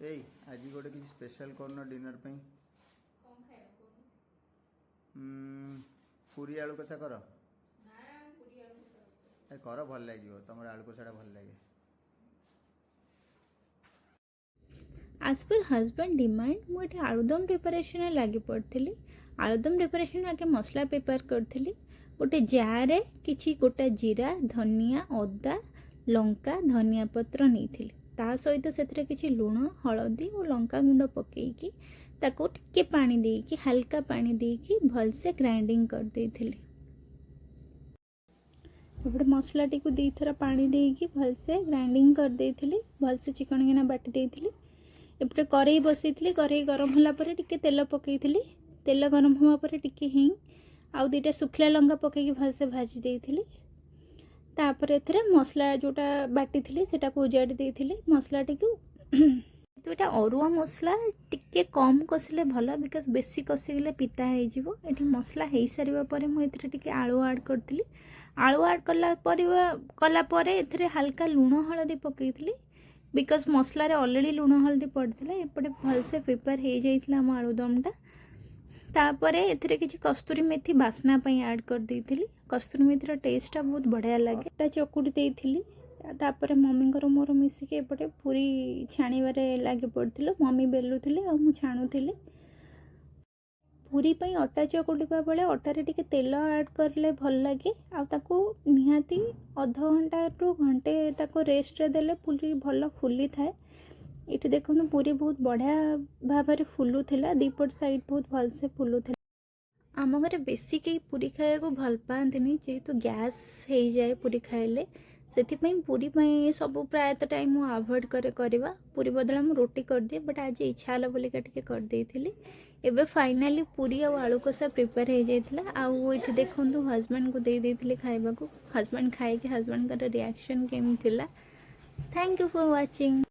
ए आज गोटे किसी स्पेशल करना डिनर पे पूरी आलू कषा कर कर भल लगे तुम आलू कषाटा भल लगे। आज पर हजबैंड डिमांड मुझे आलुदम प्रिपरेशन लगी पड़ी। आलुदम प्रिपरेशन आगे मसला प्रिपेयर करी। गोटे जार किसी गोटा जीरा धनिया अदा लंका धनिया पत्र नहीं ता सहित से किसी लुण हलदी और लंका गुंड पकईकी ताको टिके पानी देकी हल्का पानी देकी भलसे ग्राइंडिंग कर देथिली। एपटे मसला टी को दी थरा पानी देकी भलसे ग्राइंडिंग कर देथिली। भलसे चिकन किना बाटी देथिली। एपटे करेई बसई करेई गरम होला परे टिके तेल पकईथिली। तेल गरम हुआ परे टिके हिंग आउ दुईटा सुखला लंका पकईकी भलसे भाजी देथिली। तापर एथरे मसला जोटा बाटी थी सेटा को उजाड़ी देथिली मसला टी को। तो ये अरुआ मसला टिके कम कषिले भल बिकज बेसी कषिगले पिता हो ये मसला हो सारा पर मुझे टिके आलू ऐड करी। आलू ऐड कलापर एथरे हल्का लुण हलदी पकईली बिकज मसला रे ऑलरेडी लुण हलदी पड़ता एपटे भलसे प्रिपेयर हो जाइए आम आलुदमटा। तापर एथिरे किछि कस्तूरी मेथी बास्ना पई ऐड कर देइथिली। कस्तूरी मेथीर टेस्टा बहुत बढ़िया लगे। ता चकुड़ी देइथिली। तापर मम्मी को मोर मिसिके एपटे पूरी छाणीबारे लागे पड़थिलो। मम्मी बेलुथिले आ मु छाणुथिली। पूरी पई अटा चकुड़ीबा बेले अटारे टिके तेल ऐड करले भल लगे आ ताको निहाती आधा घंटा टू घंटे ताको रेस्ट रे देले पूरी भल फुली थाए। ये देखो पूरी बहुत बढ़िया भाव में फुलूला दीपट साइड बहुत भलसे फुलूला। आम घर बेसी कई पूरी खाया को भल पाती जेहेतु गैस हो जाए पूरी खाइले से पूरी सब प्रायत टाइम अवॉइड करवा पूरी बदला मुझे रोटी कर दिए बट आज इच्छा है बोलिका करदे एबे फाइनाली पूरी और आलू कषा प्रिपेयर हो जाता। आउ ये देखो हजबैंड को दे देती खाइबा को। हजबैंड खाई हजबैंड का रिएक्शन केम थिला। Thank you for watching.